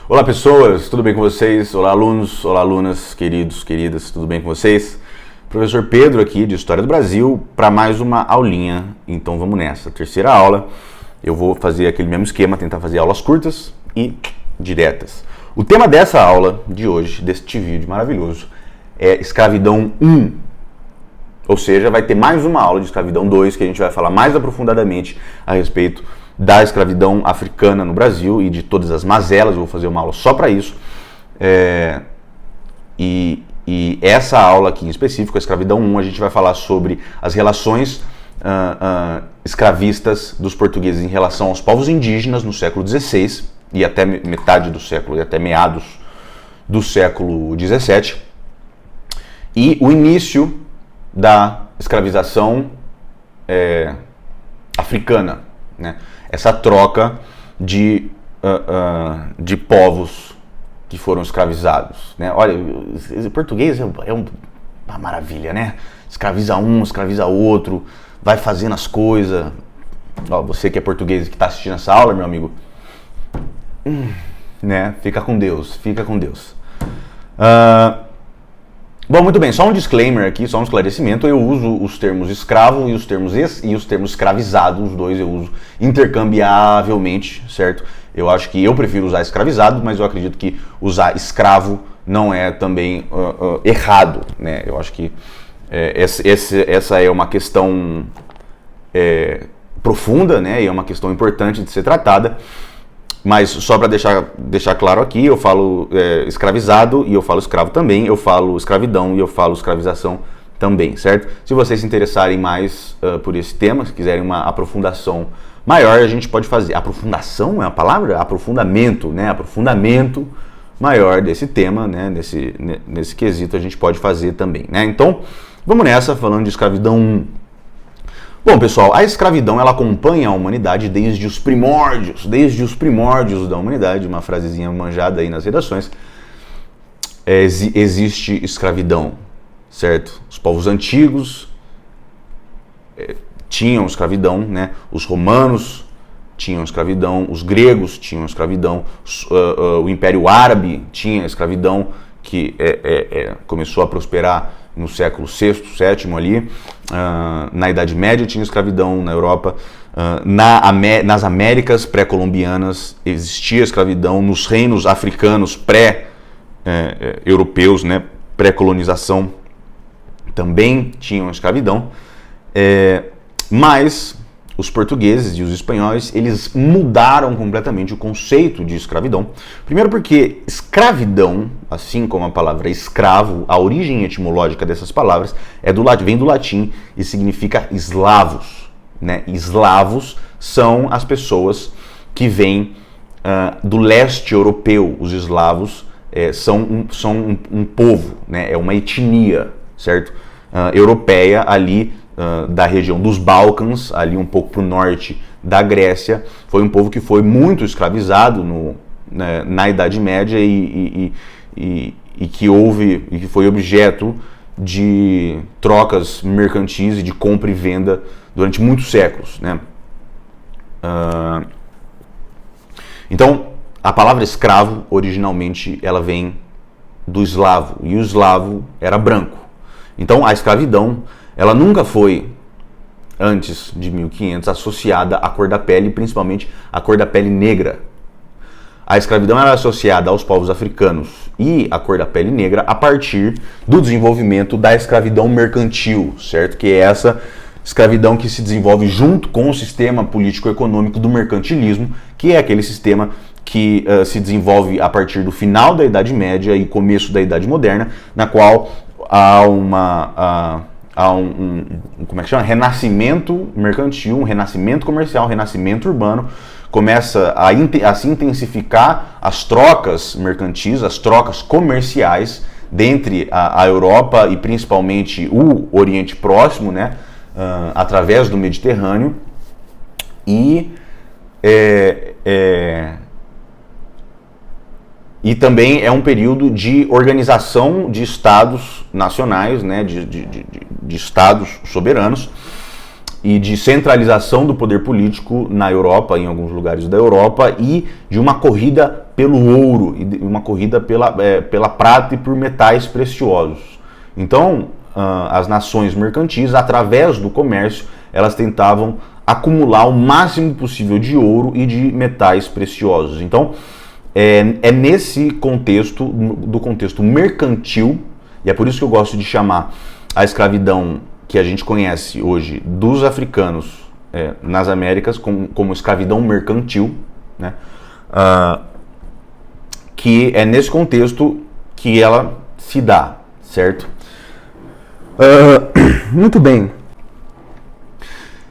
Olá pessoas, tudo bem com vocês? Olá alunos, olá alunas, queridos, queridas, tudo bem com vocês? Professor Pedro aqui de História do Brasil para mais uma aulinha, então vamos nessa. Terceira aula, eu vou fazer aquele mesmo esquema, tentar fazer aulas curtas e diretas. O tema dessa aula de hoje, deste vídeo maravilhoso, é Escravidão 1. Ou seja, vai ter mais uma aula de Escravidão 2, que a gente vai falar mais aprofundadamente a respeito da escravidão africana no Brasil e de todas as mazelas. Eu vou fazer uma aula só para isso. E essa aula aqui em específico, a Escravidão 1, a gente vai falar sobre as relações escravistas dos portugueses em relação aos povos indígenas no século XVI e até metade do século, e até meados do século XVII, e o início da escravização africana, né? Essa troca de povos que foram escravizados, né? Olha, o português é uma maravilha, né? Escraviza um, escraviza outro, vai fazendo as coisas. Ó, você que é português e que está assistindo essa aula, meu amigo, né? Fica com Deus, fica com Deus. Bom, muito bem, só um disclaimer aqui, só um esclarecimento. Eu uso os termos escravo e os termos escravizado, os dois eu uso intercambiavelmente, certo? Eu acho que eu prefiro usar escravizado, mas eu acredito que usar escravo não é também errado, né? Eu acho que essa é uma questão profunda, né? E é uma questão importante de ser tratada. Mas só para deixar claro aqui, eu falo escravizado e eu falo escravo também, eu falo escravidão e eu falo escravização também, certo? Se vocês se interessarem mais por esse tema, se quiserem uma aprofundação maior, a gente pode fazer. Aprofundação é a palavra? Aprofundamento, né? Aprofundamento maior desse tema, né? Nesse quesito a gente pode fazer também, né? Então, vamos nessa, falando de escravidão 1. Bom, pessoal, a escravidão ela acompanha a humanidade desde os primórdios da humanidade, uma frasezinha manjada aí nas redações. Existe escravidão, certo? Os povos antigos tinham escravidão, né? Os romanos tinham escravidão, os gregos tinham escravidão, o Império Árabe tinha escravidão, que começou a prosperar no século VI, VII ali. Na Idade Média tinha escravidão na Europa. Nas Américas pré-colombianas existia escravidão. Nos reinos africanos pré-europeus, né, pré-colonização, também tinham escravidão. Mas os portugueses e os espanhóis, eles mudaram completamente o conceito de escravidão. Primeiro porque escravidão, assim como a palavra escravo, a origem etimológica dessas palavras vem do latim e significa eslavos, né? Eslavos são as pessoas que vêm do leste europeu. Os eslavos são um povo, né? É uma etnia, certo? Europeia ali, da região dos Balcãs, ali um pouco para o norte da Grécia. Foi um povo que foi muito escravizado na Idade Média e que foi objeto de trocas mercantis e de compra e venda durante muitos séculos, né? Então, a palavra escravo, originalmente, ela vem do eslavo, e o eslavo era branco. Então, a escravidão ela nunca foi, antes de 1500, associada à cor da pele, principalmente à cor da pele negra. A escravidão era associada aos povos africanos e à cor da pele negra a partir do desenvolvimento da escravidão mercantil, certo? Que é essa escravidão que se desenvolve junto com o sistema político-econômico do mercantilismo, que é aquele sistema que se desenvolve a partir do final da Idade Média e começo da Idade Moderna, na qual há como é que chama? Renascimento mercantil, um renascimento comercial, um renascimento urbano. Começa a se intensificar as trocas mercantis, as trocas comerciais dentre a Europa e principalmente o Oriente Próximo, né? Através do Mediterrâneo. E também é um período de organização de estados nacionais, né, de estados soberanos, e de centralização do poder político na Europa, em alguns lugares da Europa, e de uma corrida pelo ouro e uma corrida pela prata e por metais preciosos. Então, as nações mercantis, através do comércio, elas tentavam acumular o máximo possível de ouro e de metais preciosos. Então, é nesse contexto, do contexto mercantil, e é por isso que eu gosto de chamar a escravidão que a gente conhece hoje dos africanos nas Américas como escravidão mercantil, né? Que é nesse contexto que ela se dá, certo? Muito bem.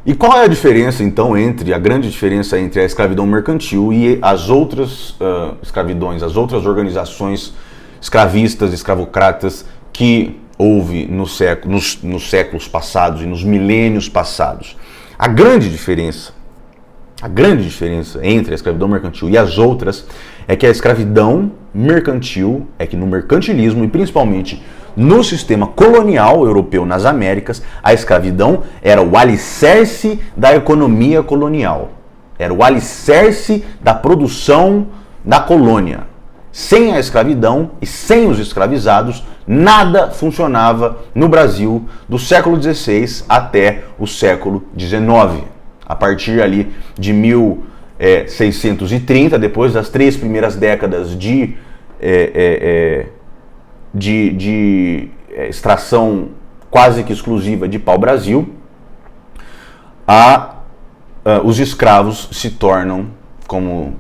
E qual é a diferença, então, a grande diferença entre a escravidão mercantil e as outras escravidões, as outras organizações escravistas, escravocratas que houve nos séculos passados e nos milênios passados? A grande diferença entre a escravidão mercantil e as outras é que a escravidão mercantil, que no mercantilismo e principalmente no sistema colonial europeu nas Américas, a escravidão era o alicerce da economia colonial. Era o alicerce da produção da colônia. Sem a escravidão e sem os escravizados, nada funcionava no Brasil do século XVI até o século XIX. A partir ali de 1630, depois das 3 primeiras décadas de extração quase que exclusiva de pau-brasil, os escravos se tornam, como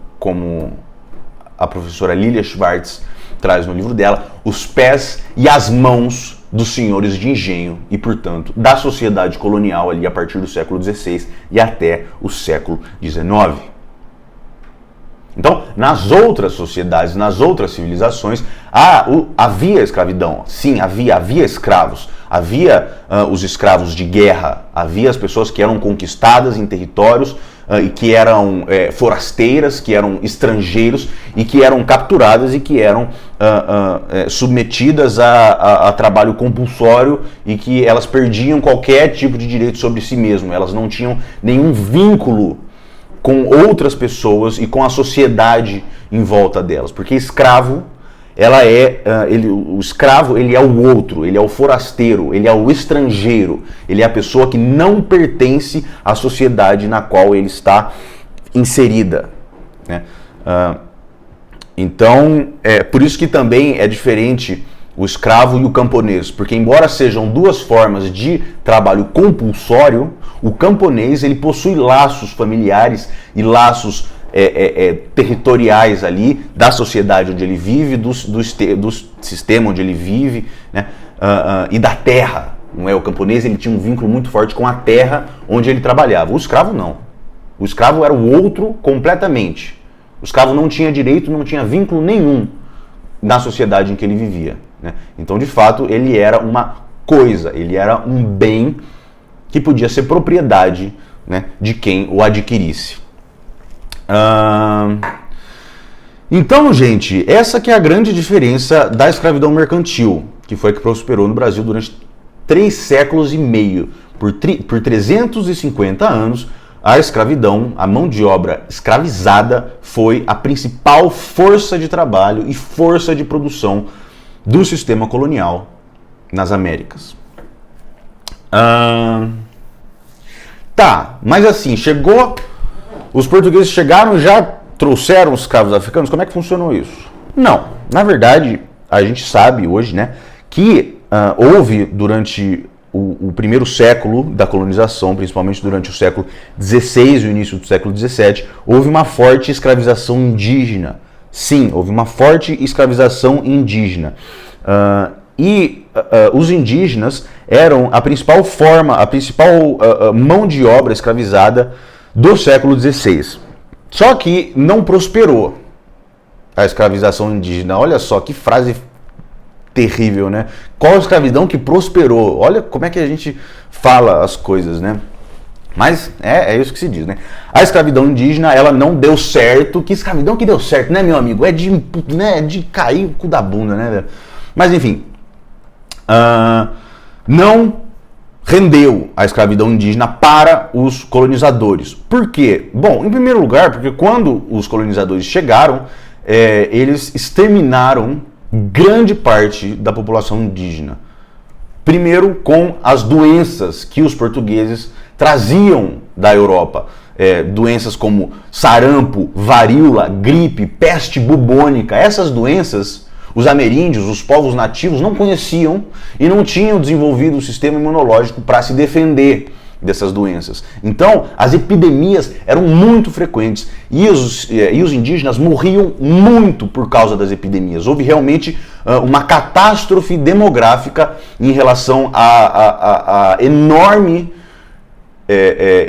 a professora Lilia Schwartz traz no livro dela, os pés e as mãos dos senhores de engenho e, portanto, da sociedade colonial ali a partir do século XVI e até o século XIX. Então, nas outras sociedades, nas outras civilizações, havia escravidão. Sim, havia escravos. Havia os escravos de guerra. Havia as pessoas que eram conquistadas em territórios e que eram forasteiras, que eram estrangeiros e que eram capturadas e que eram submetidas a trabalho compulsório e que elas perdiam qualquer tipo de direito sobre si mesmas. Elas não tinham nenhum vínculo com outras pessoas e com a sociedade em volta delas, porque escravo, o escravo ele é o outro, ele é o forasteiro, ele é o estrangeiro, ele é a pessoa que não pertence à sociedade na qual ele está inserida, né? Então, por isso que também é diferente o escravo e o camponês, porque embora sejam duas formas de trabalho compulsório, o camponês ele possui laços familiares e laços territoriais ali da sociedade onde ele vive, do sistema onde ele vive, né? E da terra. Não é? O camponês ele tinha um vínculo muito forte com a terra onde ele trabalhava. O escravo não. O escravo era o outro completamente. O escravo não tinha direito, não tinha vínculo nenhum na sociedade em que ele vivia, né? Então, de fato, ele era uma coisa, ele era um bem que podia ser propriedade, né, de quem o adquirisse. Então, gente, essa que é a grande diferença da escravidão mercantil, que foi a que prosperou no Brasil durante 3 séculos e meio. Por 350 anos, a escravidão, a mão de obra escravizada, foi a principal força de trabalho e força de produção do sistema colonial nas Américas. Tá, mas assim, os portugueses chegaram e já trouxeram os escravos africanos? Como é que funcionou isso? Não, na verdade, a gente sabe hoje, né, que houve durante o primeiro século da colonização, principalmente durante o século XVI e o início do século XVII, houve uma forte escravização indígena. Sim, houve uma forte escravização indígena. Os indígenas eram a principal mão de obra escravizada do século XVI. Só que não prosperou a escravização indígena. Olha só que frase terrível, né? Qual a escravidão que prosperou? Olha como é que a gente fala as coisas, né? Mas é isso que se diz, né? A escravidão indígena, ela não deu certo. Que escravidão que deu certo, né, meu amigo? É de cair o cu da bunda, né? Mas enfim, não rendeu a escravidão indígena para os colonizadores. Por quê? Bom, em primeiro lugar, porque quando os colonizadores chegaram, eles exterminaram grande parte da população indígena. Primeiro, com as doenças que os portugueses traziam da Europa. Doenças como sarampo, varíola, gripe, peste bubônica. Essas doenças, os ameríndios, os povos nativos, não conheciam e não tinham desenvolvido o sistema imunológico para se defender dessas doenças. Então, as epidemias eram muito frequentes e os indígenas morriam muito por causa das epidemias. Houve realmente uma catástrofe demográfica em relação a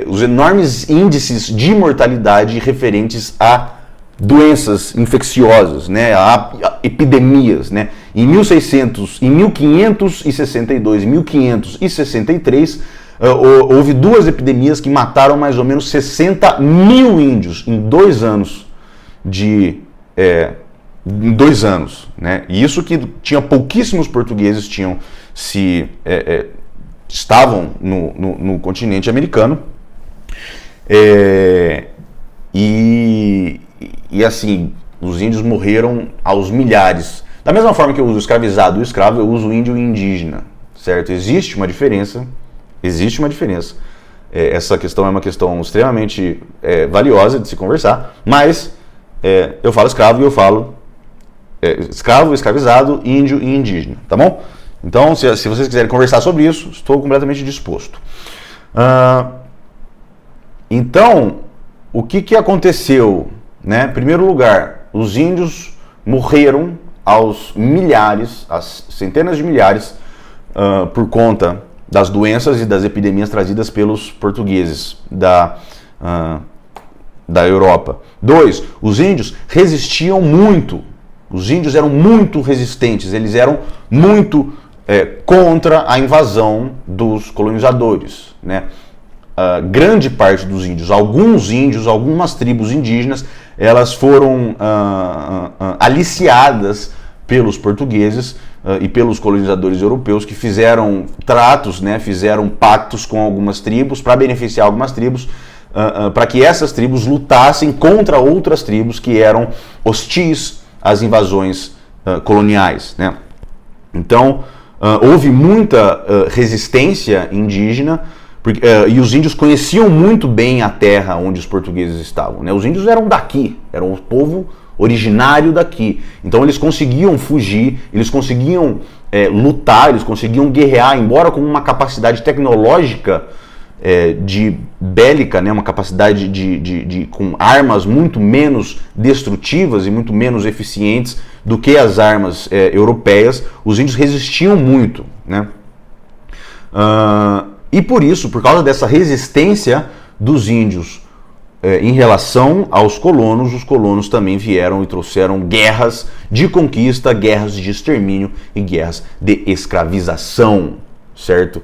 os enormes índices de mortalidade referentes a doenças infecciosas, né, a epidemias, né. Em 1562 e 1563 houve duas epidemias que mataram mais ou menos 60 mil índios em 2 anos em 2 anos, né. E isso que tinha pouquíssimos portugueses estavam no continente americano, e assim, os índios morreram aos milhares. Da mesma forma que eu uso escravizado e escravo, eu uso índio e indígena, certo? Existe uma diferença. Essa questão é uma questão extremamente valiosa de se conversar, mas eu falo escravo e eu falo escravo, escravizado, índio e indígena, tá bom? Então, se vocês quiserem conversar sobre isso, estou completamente disposto. Então, o que aconteceu? Né? Em primeiro lugar, os índios morreram aos milhares, às centenas de milhares, por conta das doenças e das epidemias trazidas pelos portugueses da Europa. 2, os índios resistiam muito. Os índios eram muito resistentes, eles eram muito contra a invasão dos colonizadores, né? Grande parte dos índios, algumas tribos indígenas, elas foram aliciadas pelos portugueses e pelos colonizadores europeus, que fizeram tratos, né, fizeram pactos com algumas tribos para beneficiar algumas tribos, para que essas tribos lutassem contra outras tribos que eram hostis às invasões coloniais, né? Então, houve muita resistência indígena, e os índios conheciam muito bem a terra onde os portugueses estavam, né? Os índios eram daqui, eram o povo originário daqui. Então eles conseguiam fugir, eles conseguiam lutar, eles conseguiam guerrear, embora com uma capacidade tecnológica de bélica, né? Uma capacidade com armas muito menos destrutivas e muito menos eficientes do que as armas europeias. Os índios resistiam muito, né? E por isso, por causa dessa resistência dos índios em relação aos colonos, os colonos também vieram e trouxeram guerras de conquista, guerras de extermínio e guerras de escravização, certo?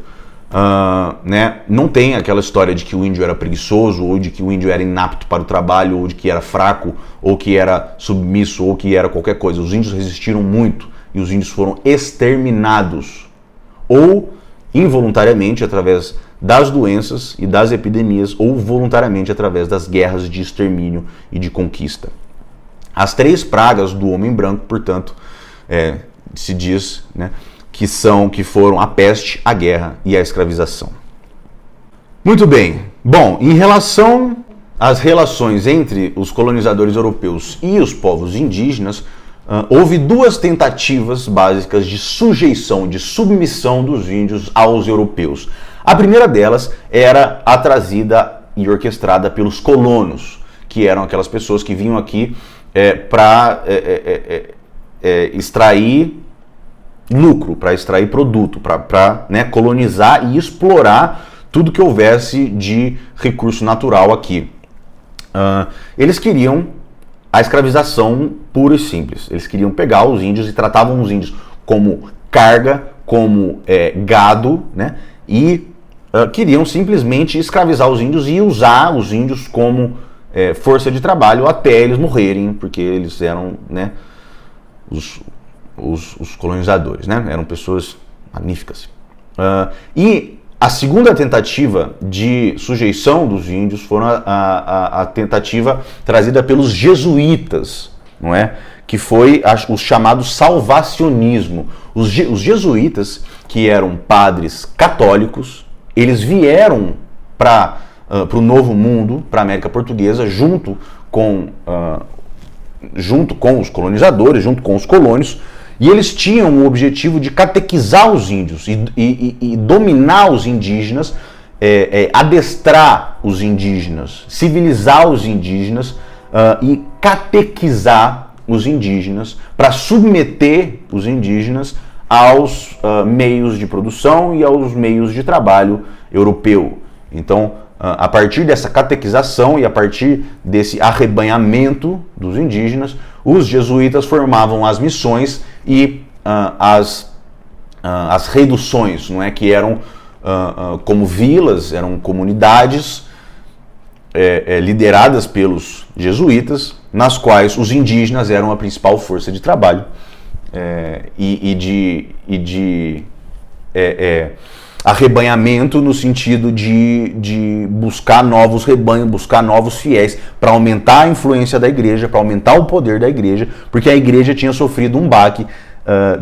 Né? Não tem aquela história de que o índio era preguiçoso, ou de que o índio era inapto para o trabalho, ou de que era fraco, ou que era submisso, ou que era qualquer coisa. Os índios resistiram muito e os índios foram exterminados, ou involuntariamente através das doenças e das epidemias, ou voluntariamente através das guerras de extermínio e de conquista. As 3 pragas do homem branco, portanto, se diz, né, que foram a peste, a guerra e a escravização. Muito bem. Bom, em relação às relações entre os colonizadores europeus e os povos indígenas, houve 2 tentativas básicas de sujeição, de submissão dos índios aos europeus. A primeira delas era a trazida e orquestrada pelos colonos, que eram aquelas pessoas que vinham aqui para extrair lucro, para extrair produto, para né, colonizar e explorar tudo que houvesse de recurso natural aqui. Eles queriam a escravização pura e simples. Eles queriam pegar os índios e tratavam os índios como carga, como gado, né? E queriam simplesmente escravizar os índios e usar os índios como força de trabalho até eles morrerem, porque eles eram, né, os colonizadores, né? Eram pessoas magníficas. E a segunda tentativa de sujeição dos índios foi a tentativa trazida pelos jesuítas, não é? Que foi o chamado salvacionismo. Os jesuítas, que eram padres católicos, eles vieram para o Novo Mundo, para a América Portuguesa, junto com os colonizadores, junto com os colônios, e eles tinham o objetivo de catequizar os índios e dominar os indígenas, adestrar os indígenas, civilizar os indígenas e catequizar os indígenas para submeter os indígenas aos meios de produção e aos meios de trabalho europeu. Então, a partir dessa catequização e a partir desse arrebanhamento dos indígenas, os jesuítas formavam as missões e as reduções, não é, que eram como vilas, eram comunidades lideradas pelos jesuítas, nas quais os indígenas eram a principal força de trabalho e de arrebanhamento, no sentido de buscar novos rebanhos, buscar novos fiéis, para aumentar a influência da igreja, para aumentar o poder da igreja, porque a igreja tinha sofrido um baque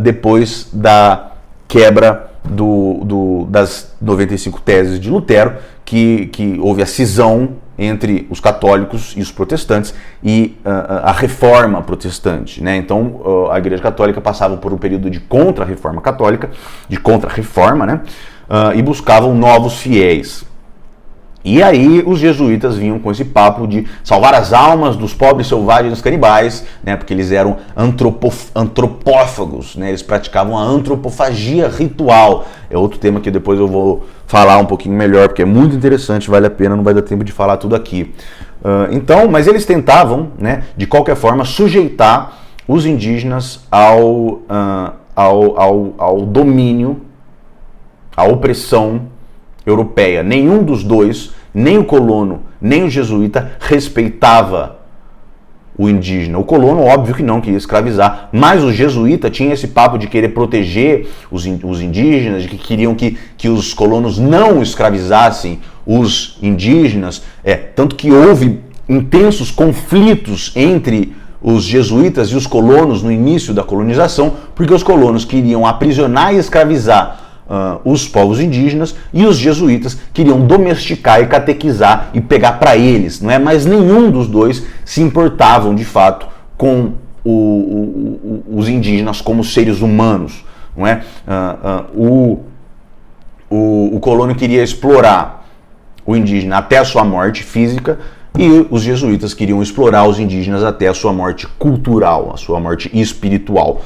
depois da quebra das 95 teses de Lutero, que houve a cisão entre os católicos e os protestantes e a reforma protestante, né? Então a Igreja Católica passava por um período de contra-reforma católica, de contra-reforma, né? E buscavam novos fiéis. E aí os jesuítas vinham com esse papo de salvar as almas dos pobres selvagens canibais, né? Porque eles eram antropófagos, né? Eles praticavam a antropofagia ritual. É outro tema que depois eu vou falar um pouquinho melhor, porque é muito interessante, vale a pena, não vai dar tempo de falar tudo aqui. Então, mas eles tentavam, né, de qualquer forma, sujeitar os indígenas ao domínio, à opressão europeia. Nenhum dos dois, nem o colono, nem o jesuíta, respeitava o indígena. O colono, óbvio que não queria escravizar, mas o jesuíta tinha esse papo de querer proteger os indígenas, de que queriam que os colonos não escravizassem os indígenas, tanto que houve intensos conflitos entre os jesuítas e os colonos no início da colonização, porque os colonos queriam aprisionar e escravizar os povos indígenas, e os jesuítas queriam domesticar e catequizar e pegar para eles, não é? Mas nenhum dos dois se importavam de fato com os indígenas como seres humanos, não é? O colono queria explorar o indígena até a sua morte física, e os jesuítas queriam explorar os indígenas até a sua morte cultural, a sua morte espiritual.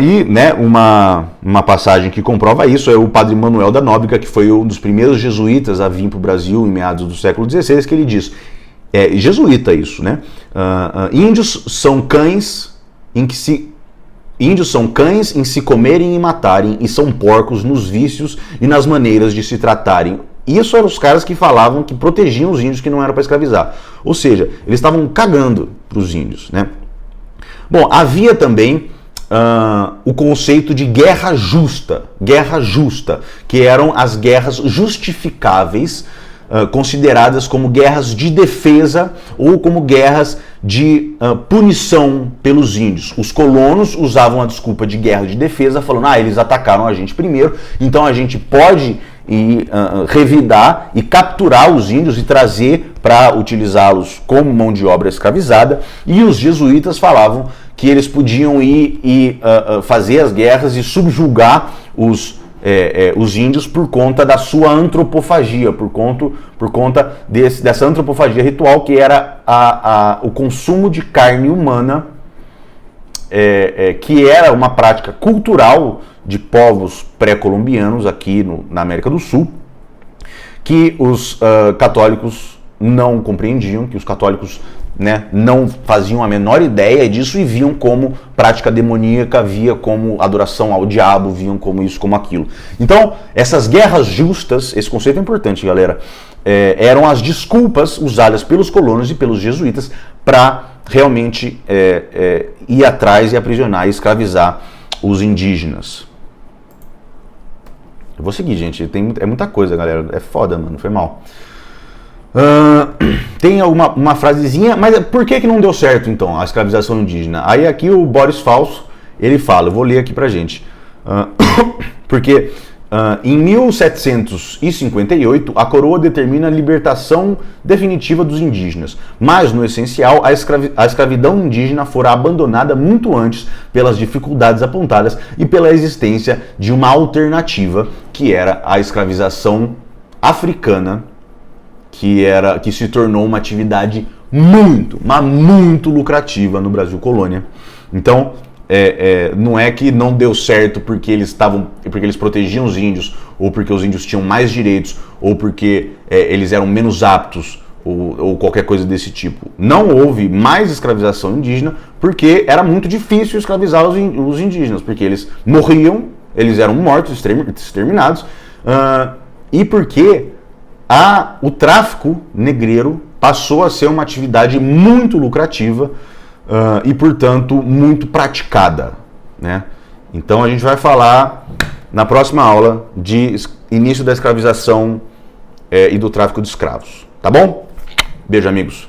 E, né, uma passagem que comprova isso é o padre Manuel da Nóbrega, que foi um dos primeiros jesuítas a vir para o Brasil em meados do século XVI, que ele diz, jesuíta isso, né? Índios são cães em se comerem e matarem, e são porcos nos vícios e nas maneiras de se tratarem. Isso eram os caras que falavam que protegiam os índios, que não era para escravizar. Ou seja, eles estavam cagando para os índios, né? Bom, havia também o conceito de guerra justa, que eram as guerras justificáveis, consideradas como guerras de defesa ou como guerras de punição pelos índios. Os colonos usavam a desculpa de guerra de defesa, falando, eles atacaram a gente primeiro, então a gente pode revidar e capturar os índios e trazer para utilizá-los como mão de obra escravizada. E os jesuítas falavam que eles podiam ir e fazer as guerras e subjugar os índios por conta da sua antropofagia, por conta dessa antropofagia ritual, que era o consumo de carne humana, que era uma prática cultural de povos pré-colombianos aqui na América do Sul, que os católicos não compreendiam, que os católicos, né, não faziam a menor ideia disso e viam como prática demoníaca, via como adoração ao diabo, viam como isso, como aquilo. Então, essas guerras justas, esse conceito é importante, galera, eram as desculpas usadas pelos colonos e pelos jesuítas para realmente ir atrás e aprisionar e escravizar os indígenas. Eu vou seguir, gente, é muita coisa, galera, é foda, mano, foi mal. Tem uma frasezinha, mas por que não deu certo então a escravização indígena? Aí aqui o Boris Falso, ele fala, eu vou ler aqui pra gente. Porque em 1758 a coroa determina a libertação definitiva dos indígenas, mas no essencial a escravidão indígena fora abandonada muito antes pelas dificuldades apontadas e pela existência de uma alternativa, que era a escravização africana, que se tornou uma atividade muito lucrativa no Brasil colônia. Então, não é que não deu certo porque eles protegiam os índios, ou porque os índios tinham mais direitos, ou porque eles eram menos aptos, ou qualquer coisa desse tipo. Não houve mais escravização indígena porque era muito difícil escravizar os indígenas, porque eles morriam, eles eram mortos, exterminados, e porque o tráfico negreiro passou a ser uma atividade muito lucrativa e, portanto, muito praticada, né? Então a gente vai falar na próxima aula de início da escravização e do tráfico de escravos, tá bom? Beijo, amigos.